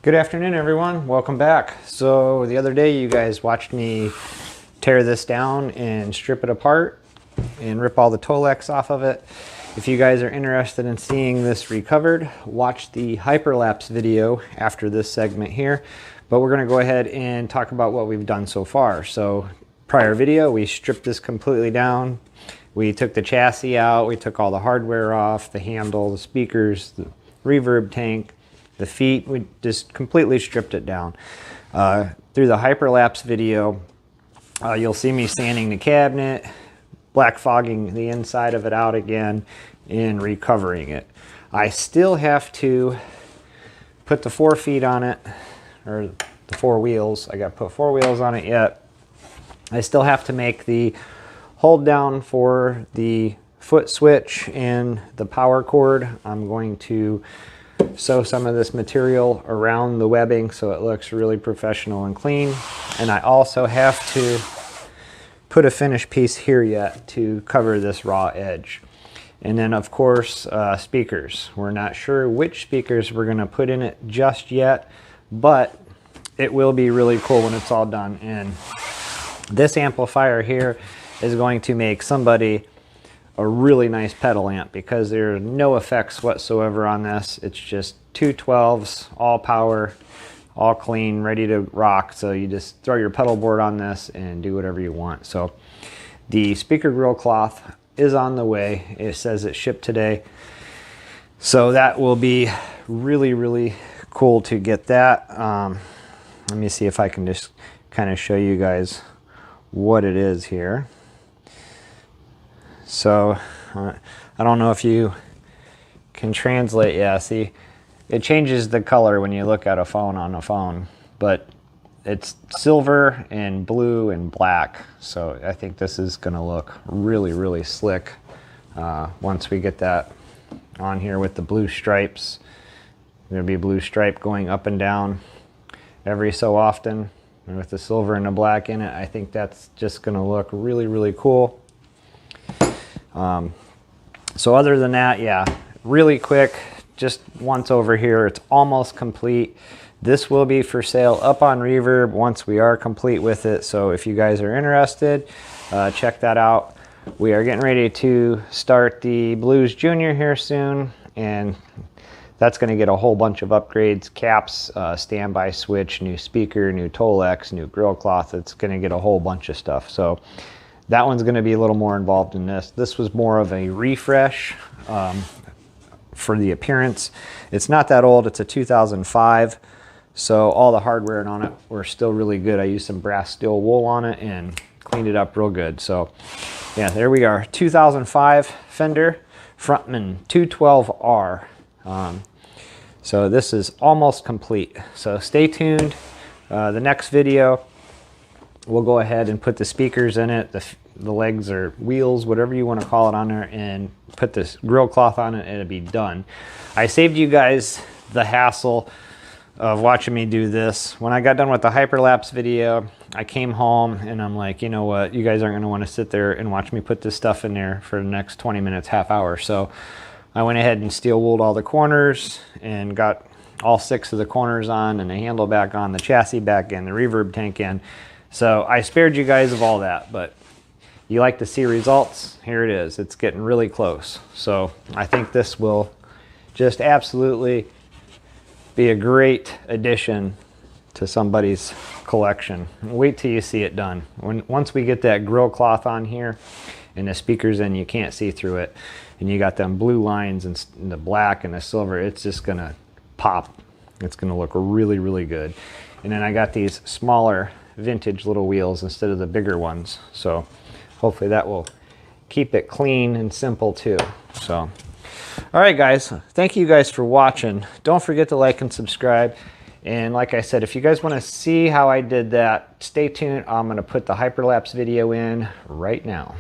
Good afternoon, everyone. Welcome back. So the other day you guys watched me tear this down and strip it apart and rip all the Tolex off of it. If you guys are interested in seeing this recovered, watch the hyperlapse video after this segment here. But we're going to go ahead and talk about what we've done so far. So prior video, we stripped this completely down. We took the chassis out, we took all the hardware off, the handle, the speakers, the reverb tank, the feet. We just completely stripped it down. Through the hyperlapse video, you'll see me sanding the cabinet, black fogging the inside of it out again, and recovering it. I still have to put the 4 feet on it, or the 4 wheels. I got to put 4 wheels on it yet. I still have to make the hold down for the foot switch and the power cord. I'm going to sew some of this material around the webbing so it looks really professional and clean. And I also have to put a finished piece here yet to cover this raw edge. And then of course, speakers. We're not sure which speakers we're gonna put in it just yet, but it will be really cool when it's all done. And this amplifier here is going to make somebody a really nice pedal amp because there are no effects whatsoever on this. It's just 212s, all power, all clean, ready to rock. So you just throw your pedal board on this and do whatever you want. So the speaker grill cloth is on the way. It says it shipped today. So that will be really, really cool to get that. Let me see if I can just kind of show you guys what it is here. So I don't know if you can translate. Yeah, see, it changes the color when you look at a phone on a phone, but it's silver and blue and black. So I think this is going to look really, really slick once we get that on here with the blue stripes. There'll be a blue stripe going up and down every so often. And with the silver and the black in it, I think that's just going to look really, really cool. So other than that, yeah, really quick, just once over here, it's almost complete. This will be for sale up on Reverb once we are complete with it. So if you guys are interested, check that out. We are getting ready to start the Blues Junior here soon, and that's going to get a whole bunch of upgrades, caps, standby switch, new speaker, new Tolex, new grill cloth. It's going to get a whole bunch of stuff. So that one's going to be a little more involved in this. This was more of a refresh for the appearance. It's not that old. It's a 2005. So all the hardware on it were still really good. I used some brass steel wool on it and cleaned it up real good. So yeah, there we are. 2005 Fender Frontman 212R. So this is almost complete. So stay tuned. The next video, we'll go ahead and put the speakers in it, the legs or wheels, whatever you want to call it, on there, and put this grill cloth on it, and it'll be done. I saved you guys the hassle of watching me do this. When I got done with the hyperlapse video, I came home and I'm like, you know what, you guys aren't going to want to sit there and watch me put this stuff in there for the next 20 minutes, half hour. So I went ahead and steel wooled all the corners and got all 6 of the corners on, and the handle back on, the chassis back in, the reverb tank in. So I spared you guys of all that, but you like to see results? Here it is. It's getting really close. So I think this will just absolutely be a great addition to somebody's collection. Wait till you see it done. Once we get that grill cloth on here and the speakers in, you can't see through it, and you got them blue lines and the black and the silver, it's just gonna pop. It's gonna look really, really good. And then I got these smaller vintage little wheels instead of the bigger ones. So hopefully that will keep it clean and simple too. So, all right guys, thank you guys for watching. Don't forget to like and subscribe. And like I said, if you guys want to see how I did that, stay tuned. I'm going to put the hyperlapse video in right now.